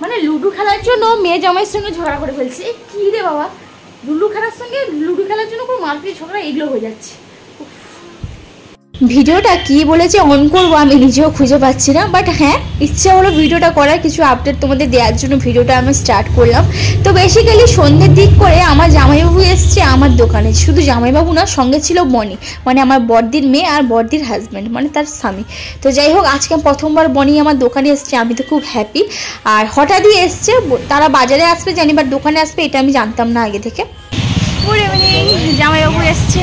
মানে লুডো খেলার জন্য মেয়ে জামাইয়ের সঙ্গে ঝগড়া করে ফেলছে। কি রে বাবা, লুডো খেলার সঙ্গে লুডো খেলার জন্য কোনো মারপিট ঝগড়া এগুলো হয়ে যাচ্ছে। ভিডিওটা কি বলেছে অন করবো আমি নিজেও খুঁজে পাচ্ছি না, বাট হ্যাঁ ইচ্ছা হলো ভিডিওটা করার, কিছু আপডেট তোমাদের দেওয়ার জন্য ভিডিওটা আমি স্টার্ট করলাম। তো বেসিক্যালি সন্ধ্যের দিক করে আমার জামাইবাবু এসছে আমার দোকানে। শুধু জামাইবাবু না, সঙ্গে ছিল বনি, মানে আমার বড়দির মেয়ে আর বড়দির হাজব্যান্ড, মানে তার স্বামী। তো যাই হোক, আজকে প্রথমবার বনি আমার দোকানে এসছে, আমি তো খুব হ্যাপি। আর হঠাৎই এসছে, তারা বাজারে আসবে জানি, বাট দোকানে আসবে এটা আমি জানতাম না আগে থেকে। গুড ইভিনিং, জামাইবাবু এসছে,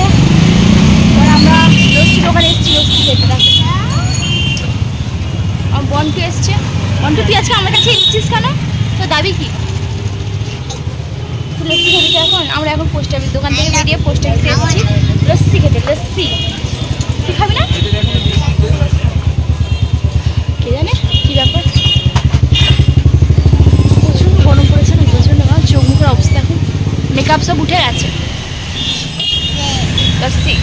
আমরা লস্যি দোকানে এসেছি লস্যি খেতে। আমার বন্টু এসছে। বন্টু তুই আজকে আমার কাছে এসেছিস কেন? তো দাবি কি? লস্যি খেতে এখন আমরা এখন পোস্ট অফিস দোকান থেকে বেরিয়ে পোস্ট অফিসে এসেছি লস্যি খেতে। লস্যি তুই খাবি না? কে জানে কি ব্যাপার, প্রচণ্ড গরম পড়েছে না, প্রচণ্ড গরম। চোখ মুখের অবস্থা এখন মেকআপ সব উঠে গেছে। লস্যি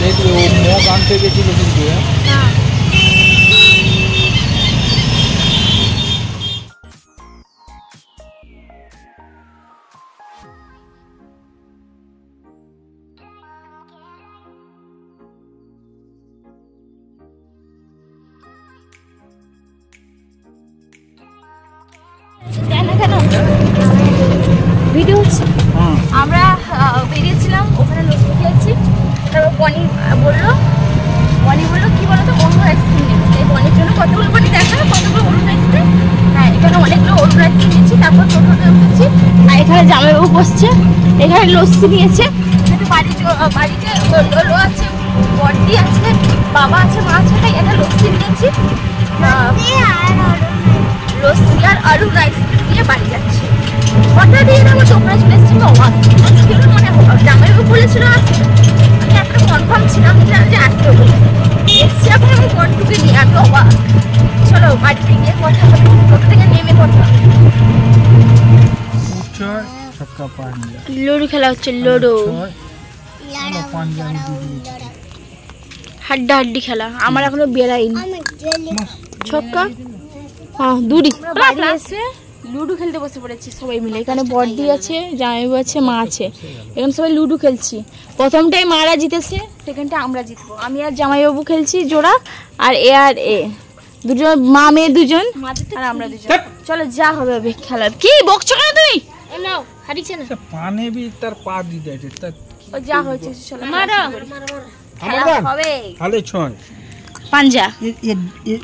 দেখবে ও মগ আনতে গেছিল কিন্তু হ্যাঁ ভিডিও হচ্ছে। আমরা বেরিয়েছিলাম, ওখানে লস্যি খেয়েছি। তারপর বনি বললো কি বলতো অরুণ আইসক্রিম নেবে। এই বনির জন্য কতগুলো বনি দেখা কতগুলো অরুণ আইসক্রিম। হ্যাঁ, এখানে অনেকগুলো অরুণ আইসক্রিম নিয়েছি। তারপর টোটোতে উঠেছি, আর এখানে জামাইবাবু বসছে, এখানে লস্যি নিয়েছে। কিন্তু বাড়িতে লোলো আছে, বড়দি আছে, বাবা আছে, মা আছে, তাই এটা লস্যি নিয়েছি। লস্যি আর অরুণ আইসক্রিম নিয়ে বাড়ি যাচ্ছি। হঠাৎ দিয়ে আমার দোকানে চলে এসেছি। অবাক মানে জামাইবাবু বলেছিল আসতে, আমি একটা কনফার্ম ছিলাম যে আসতে হবে। এসছি এখন আমি বন্টুকে নিয়ে, আমি অবাক। চলো বাড়িতে গিয়ে কথা হবে, টোটো থেকে নেমে কথা হবে। লুডো খেলা হচ্ছে, লুডো হাড্ডা হাড্ডি খেলা। আমার এখনো বেড়াইনি। ছক্কা দুরি বাড়ি এসে লুডো খেলতে বসে পড়েছি সবাই মিলে। এখানে বড়দি আছে, জামাইবাবু আছে, মা আছে, এখানে সবাই লুডো খেলছি। প্রথমটাই মারা জিতেছে, সেকেন্ডটা আমরা জিতবো। আমি আর জামাইবাবু খেলছি জোড়া, আর এ দুজন, মা মেয়ে দুজন, আর আমরা দুজন। চলো যা হবে খেলার। কি বকছো কেন তুই? নাও হারিছে না পানে বি তার পা দি দেছে তা ও যা হয়েছে। চলো মারো খেলা হবে। তাহলে ছয় পাঞ্জা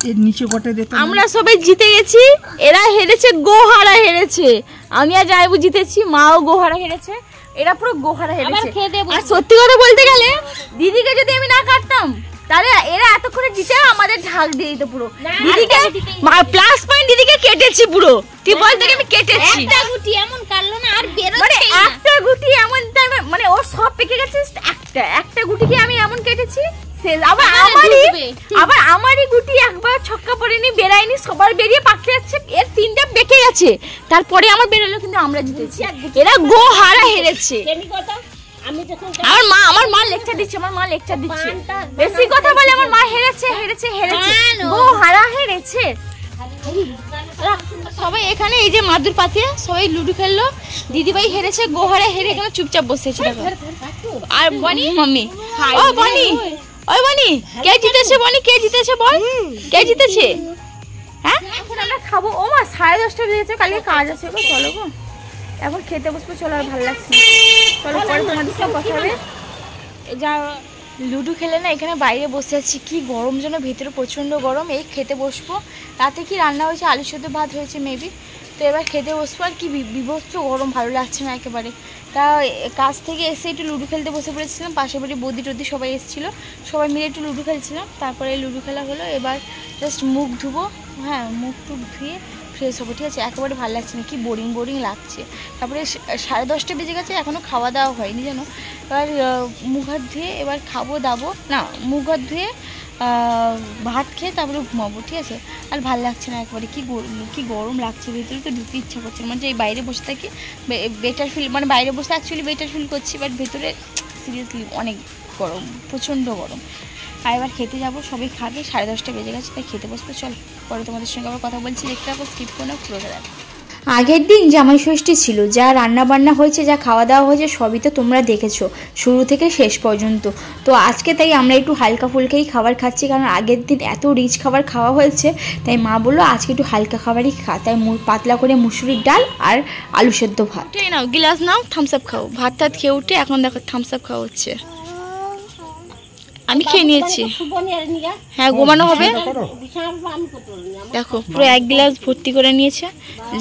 এর নিচে বটে দিতে। আমরা সবাই জিতে গেছি, এরা হেরেছে, গোহারা হেরেছে। আমি আর জামাইবাবু জিতেছি, মাও গোহারা হেরেছে, এরা পুরো গোহারা হেরেছে। আর সত্যি কথা বলতে গেলে দিদিকে যদি আমি না কাটতাম তাহলে এরা এতক্ষণে জিতে আমাদের ঢাক দিয়ে দিত পুরো। দিদিকে প্লাস পয়েন্ট দিদিকে কেটেছি পুরো। তুই বল থেকে আমি কেটেছি। একটা গুটি এমন কাটলো না আর বেরোচ্ছে না। একটা গুটি এমন মানে ও সব পেকে গেছে, একটা গুটিকে আমি এমন কেটেছি। আবার আমারই গুটি একবার ছক্কা পড়েনি, বেরায়নি, সবার বেরিয়ে পাকতে যাচ্ছে। এর তিনটা বেঁকে গেছে, তারপরে আমার বেরোলো, কিন্তু আমরা জিতেছি। এরা গো হারা হেরেছে। আমার মা লেকচার দিচ্ছে, বেশি কথা বলে। আমার মা হেরেছে গো হারা হেরেছে। সবাই এখানে এই যে মাদুর পাতে সবাই লুডো খেললো। দিদিভাই হেরেছে, গোহারা হেরে এখানে চুপচাপ বসেছে। আর বনি মাম্মি, ও বনি, ওই বনি কে জিতেছে? বনি কে জিতেছে বল, কে জিতেছে? হ্যাঁ এখন আমরা খাবো। ও মা 10:30 বেজে গেছে, কালকে কাজ আছে গো। চলো গো এখন খেতে বসবো। চলো আর ভালো লাগছে না, চলো পরে তোমাদের সাথে কথা হবে। যা লুডো খেলে না এখানে বাইরে বসে আছি, কি গরম যেন, ভেতরে প্রচণ্ড গরম। এই খেতে বসবো। রাতে কি রান্না হয়েছে? আলু সেদ্ধ ভাত হয়েছে মেবি। তো এবার খেতে বসবো। আর কি বিভৎস গরম, ভালো লাগছে না একেবারে। তা কাজ থেকে এসে একটু লুডো খেলতে বসে পড়েছিলাম। পাশে বাড়ি বৌদি টদি সবাই এসেছিলো, সবাই মিলে একটু লুডো খেলছিলাম। তারপরে লুডো খেলা হলো। এবার জাস্ট মুখ ধুবো, হ্যাঁ মুখ টুক ধুয়ে ফ্রেশ হবো, ঠিক আছে? একেবারে ভালো লাগছে না, কি বোরিং লাগছে। তারপরে 10:30 বেজে গেছে, এখনও খাওয়া দাওয়া হয়নি যেন। এবার মুখ হাত ধুয়ে এবার খাবো দাবো না, মুখ হাত ধুয়ে ভাত খেয়ে তারপরে ঘুমাবো, ঠিক আছে? আর ভালো লাগছে না একবারে, কি গরম লাগছে, ভেতরে তো ঢুকতে ইচ্ছা করছে না। মানে এই বাইরে বসে থাকি বেটার ফিল, মানে বাইরে বসে অ্যাকচুয়ালি বেটার ফিল করছি, বাট ভেতরে সিরিয়াসলি অনেক গরম, প্রচণ্ড গরম। আর এবার খেতে যাবো, সবাই খাবে, 10:30 বেজে গেছে, তাই খেতে বসতে চল। পরে তোমাদের সঙ্গে আবার কথা বলছি, দেখতে থাকো, স্কিপ করে না পুরোটা দেখো। আগের দিন জামাই ষষ্ঠী ছিল, যা রান্না বান্না হয়েছে, যা খাওয়া দাওয়া হয়েছে সবই তো তোমরা দেখেছো শুরু থেকে শেষ পর্যন্ত। তো আজকে তাই আমরা একটু হালকা ফুলকাই খাবার খাচ্ছি, কারণ আগের দিন এত রিচ খাবার খাওয়া হয়েছে, তাই মা বললো আজকে একটু হালকা খাবারই খা। তাই পাতলা করে মুসুরির ডাল আর আলু সেদ্ধ ভাত। নাও গিলাস নাও, থামস আপ খাও। ভাত টাত খেয়ে উঠে এখন দেখো থামস আপ খাওয়া হচ্ছে। আমি খেয়ে নিয়েছি। হ্যাঁ ঘুমানো হবে। দেখো পুরো 1 গ্লাস ভর্তি করে নিয়েছে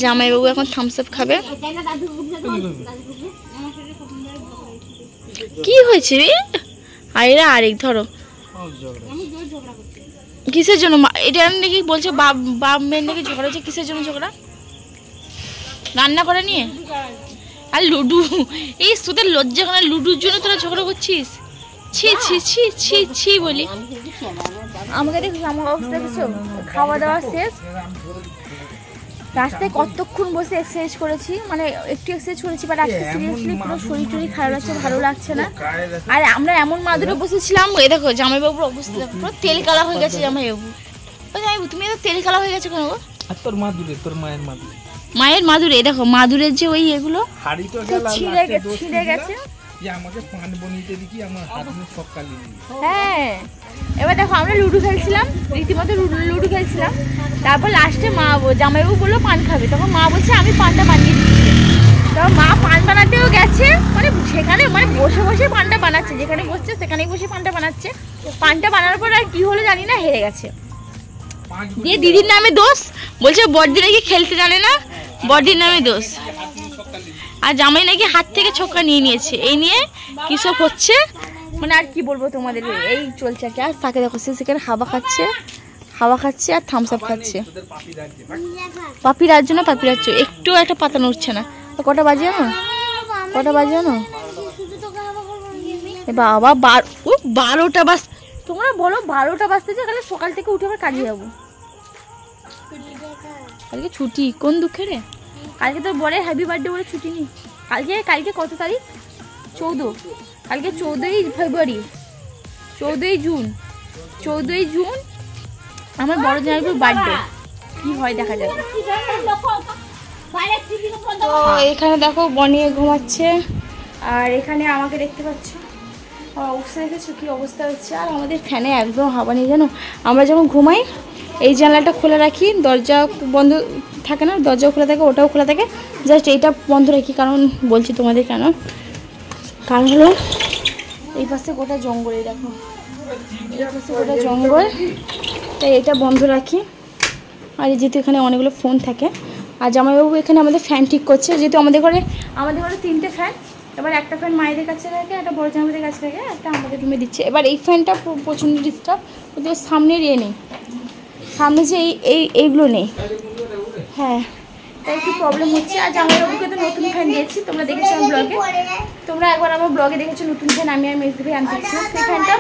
জামাইবাবু, এখন থামস আপ খাবে। কি হয়েছে রে? আর এরা আরেক ধরো কিসের জন্য? এটা নাকি বলছে বাপ মেয়ের নাকি ঝগড়া হচ্ছে। কিসের জন্য ঝগড়া? রান্না করে নিয়ে? আর লুডু, এই তোদের লজ্জা কেন? লুডুর জন্য তোরা ঝগড়া করছিস? ছি ছি ছি ছি ছি বলি। আমাকে দেখো আমার অবস্থা দেখছো, খাওয়া দাওয়া শেষ, রাস্তায় কতক্ষণ বসে এক্সারসাইজ করেছি, মানে একটু এক্সারসাইজ করেছি, বাট আজকে সিরিয়াসলি পুরো শরীর টরীর খারাপ লাগছে, ভালো লাগছে না। আর আমরা এমন মাদুরে বসেছিলাম, এই দেখো জামাইবাবুর অবস্থা দেখো, পুরো তেল কালা হয়ে গেছে জামাইবাবু। ও জামাইবাবু তুমি এত তেল কালা হয়ে গেছে কেন গো? তোর মাদুরে, তোর মায়ের মাদুরে, মায়ের মাদুরে দেখো, মাদুরের যে ওই এগুলো হাড়ি তো ছিঁড়ে গেছে। আমাকে পান বনিতে দেখি আমার হাত মুখ সকালে। হ্যাঁ এবার দেখো আমরা লুডো খেলছিলাম, রীতিমতো লুডো খেলছিলাম, তারপর লাস্টে মা জামাইবাবু বললো পান খাবে, তখন মা বলছে আমি পানটা বানিয়ে দিচ্ছি। তখন মা পান বানাতেও গেছে, মানে সেখানে মানে বসে বসে পানটা বানাচ্ছে, যেখানে বসছে সেখানেই বসে পানটা বানাচ্ছে। পানটা বানানোর পর আর কি হলো জানি না, হেরে গেছে। দিয়ে দিদির নামে দোষ, বলছে বড়দি নাকি খেলতে জানে না, বড়দির নামে দোষ। আর জামাই নাকি হাত থেকে ছক্কা নিয়ে নিয়েছে, এই নিয়ে কি সব হচ্ছে, মানে আর কি বলবো তোমাদের, এই চলছে আর কি। আর তাকে দেখো সেখানে হাওয়া খাচ্ছে আর থামস আপ খাচ্ছে। পাপি রাজ্য না পাপি রাজ্য, একটু একটা পাতা নড়ছে না। কটা বাজে জানো? বাবা 12টা বাজ, তোমরা বলো 12টা বাজতেছে, তাহলে সকাল থেকে উঠে আবার কাজে যাবো। কালকে ছুটি, কোন দুঃখে রে? কালকে তোর বলে হ্যাপি বার্থডে বলে ছুটি নেই। কালকে কত তারিখ? 14। কালকে 14ই ফেব্রুয়ারি, 14ই জুন আমার বড় জামাইবাবুর বার্থডে। কি হয় দেখা যাবে। তো এখানে দেখো বনি ঘুমাচ্ছে, আর এখানে আমাকে দেখতে পাচ্ছ, আমার অবস্থা দেখেছো কি অবস্থা হচ্ছে। আর আমাদের ফ্যানে একদম হাওয়া নেই জানো। আমরা যখন ঘুমাই এই জানলাটা খোলা রাখি, দরজা বন্ধ থাকে না, দরজাও খোলা থাকে, ওটাও খোলা থাকে, জাস্ট এইটা বন্ধ রাখি। কারণ বলছি তোমাদের কেন, কারণ হলো এই পাশে গোটা জঙ্গলে, দেখো এই পাশে গোটা জঙ্গল, তাই এটা বন্ধ রাখি। আর যেহেতু এখানে অনেকগুলো ফোন থাকে, আর জামাইবাবু এখানে আমাদের ফ্যান ঠিক করছে, যেহেতু আমাদের ঘরে 3টে ফ্যান। এবার একটা ফ্যান মায়েদের কাছে থাকে, একটা বড় জামাইদের কাছে থাকে, একটা আমাদের রুমে দিচ্ছে। এবার এই ফ্যানটা প্রচণ্ড ডিস্টার্ব, ওদের সামনের নেই, সামনে যে এইগুলো নেই, হ্যাঁ তাই একটু প্রবলেম হচ্ছে। আর জামাইবাবুকে তো নতুন ফ্যান দিয়েছি, তোমরা দেখেছো আমার ব্লগে, তোমরা একবার আমার ব্লগে দেখেছো নতুন ফ্যান আমি আর মেজদি ভাই আনতেছিলাম। সেই ফ্যানটা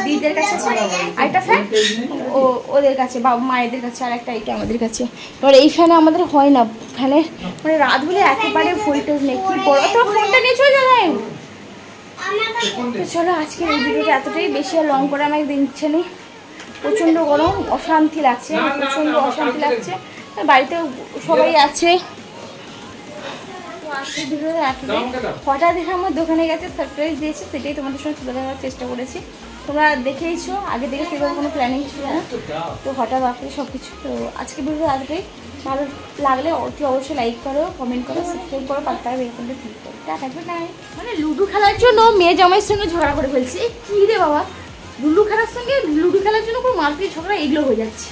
দিদিদের কাছে আছে, আর একটা ফ্যান ওদের কাছে, মায়েদের কাছে, আর একটা এইটা আমাদের কাছে। এবার এই ফ্যানে আমাদের হয় না, ফ্যানে মানে রাত হলে একেবারে ভোল্টেজ নেই। কি বড় তো ফোনটা নিয়ে চলে যাবেন। তো চলো আজকের এই ভিডিওটা এতটাই, বেশি আর লং করে আমাকে দিচ্ছে নেই। প্রচণ্ড গরম, অশান্তি লাগছে, বাড়িতে সবাই আছে। হঠাৎ দেখে আমার দোকানে গেছে, সারপ্রাইজ দিয়েছে, সেটাই তোমাদের সঙ্গে তুলে ধরার চেষ্টা করেছি। তোমরা দেখেইছো, আগে থেকে সেভাবে কোনো প্ল্যানিং ছিল না, তো হঠাৎ আপনি সব কিছু। তো আজকে ভিডিও এতটাই, ভালো লাগলে অতি অবশ্যই লাইক করো, কমেন্ট করো, সাবস্ক্রাইব করো, পাত্তা বেরোতে ক্লিক করো। মানে লুডো খেলার জন্য মেয়ে জামাইয়ের সঙ্গে ঝগড়া করে ফেলছি। কী রে বাবা, লুডো খেলার জন্য কোনো মারপিট ঝগড়া এগুলো হয়ে যাচ্ছে।